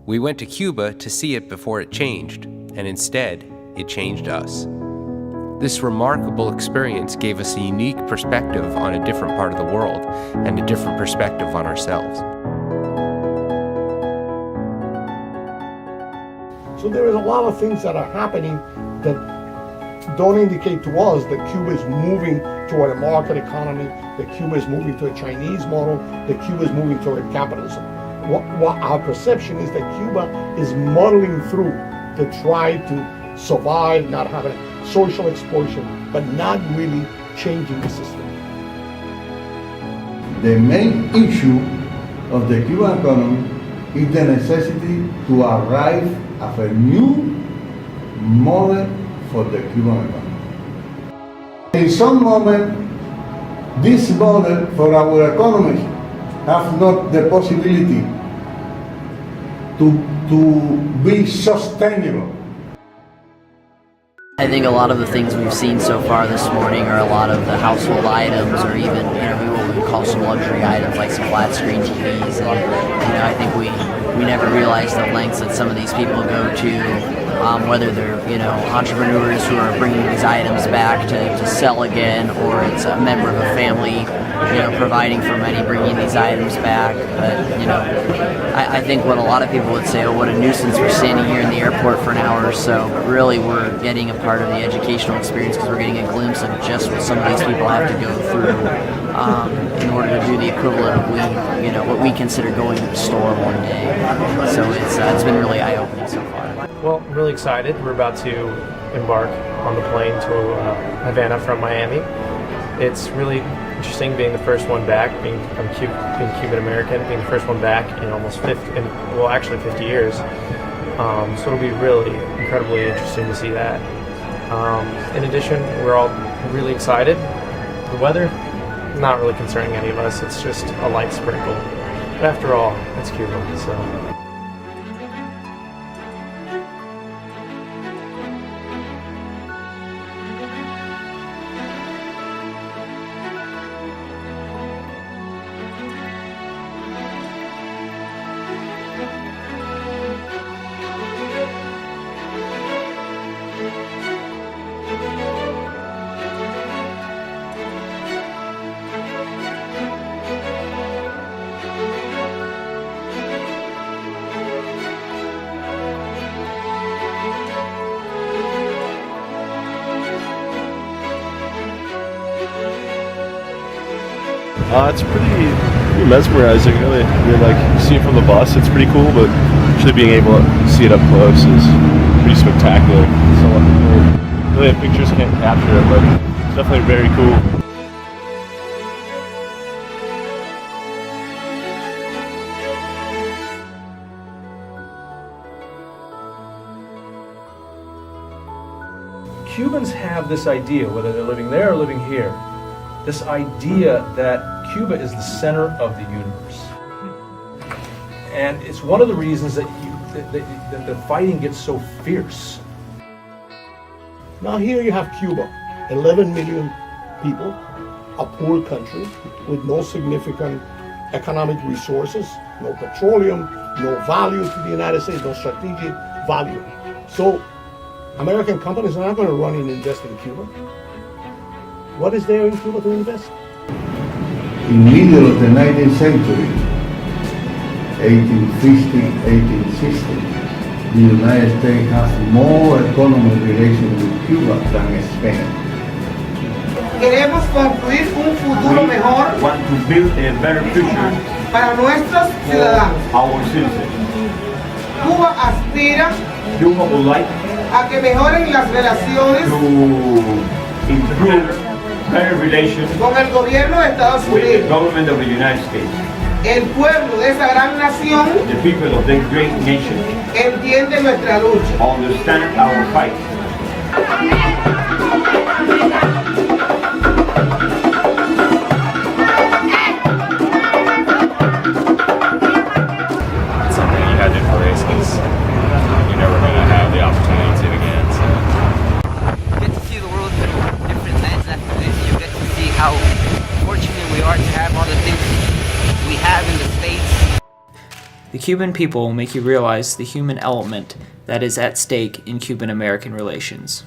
We went to Cuba to see it before it changed, and instead, it changed us. This remarkable experience gave us a unique perspective on a different part of the world and a different perspective on ourselves. So there is a lot of things that are happening that don't indicate to us that Cuba is moving toward a market economy, that Cuba is moving to a Chinese model, that Cuba is moving toward capitalism. What our perception is that Cuba is muddling through to try to survive, not having social exploitation, but not really changing the system. The main issue of the Cuban economy is the necessity to arrive at a new model for the Cuban economy. In some moment, this model for our economy has not the possibility to be sustainable. I think a lot of the things we've seen so far this morning are a lot of the household items, or even what we would call some luxury items like some flat screen TVs. And I think we never realize the lengths that some of these people go to, whether they're entrepreneurs who are bringing these items back to sell again, or it's a member of a family providing for money, bringing these items back. But I think what a lot of people would say, oh, what a nuisance, we're standing here in the airport for an hour or so, but really we're getting a part of the educational experience because we're getting a glimpse of just what some of these people have to go through in order to do the equivalent of what we consider going to the store one day. So it's been really eye-opening so far. Well, I'm really excited. We're about to embark on the plane to Havana from Miami. It's really interesting being the first one back, being Cuban American, being the first one back in almost 50 years. So it'll be really incredibly interesting to see that. In addition, we're all really excited. The weather, not really concerning any of us. It's just a light sprinkle. But after all, it's Cuba, so. It's pretty mesmerizing, really. I mean, like, see it from the bus, it's pretty cool, but actually being able to see it up close is pretty spectacular. So, really, pictures can't capture it, but it's definitely very cool. Cubans have this idea, whether they're living there or living here, this idea that Cuba is the center of the universe. And it's one of the reasons that the fighting gets so fierce. Now here you have Cuba, 11 million people, a poor country with no significant economic resources, no petroleum, no value to the United States, no strategic value. So American companies are not going to run and invest in Cuba. What is there in Cuba to invest? In the middle of the 19th century, 1850, 1860, the United States has more economic relations with Cuba than Spain. Queremos construir un futuro mejor want to build a better future para nuestros ciudadanos. our citizens. Cuba aspira Cuba would like a que mejoren las relaciones to improve better relations con el gobierno de Estados with the Unidos. government of the United States. El pueblo de esa gran nación The people of this great nation entiende nuestra lucha. understand our fight. It's something you had to embrace because you're never going to have the opportunity to again. So. You get to see the world through a different lens after this. You get to see how fortunate we are to have all the things we have in the States. The Cuban people make you realize the human element that is at stake in Cuban-American relations.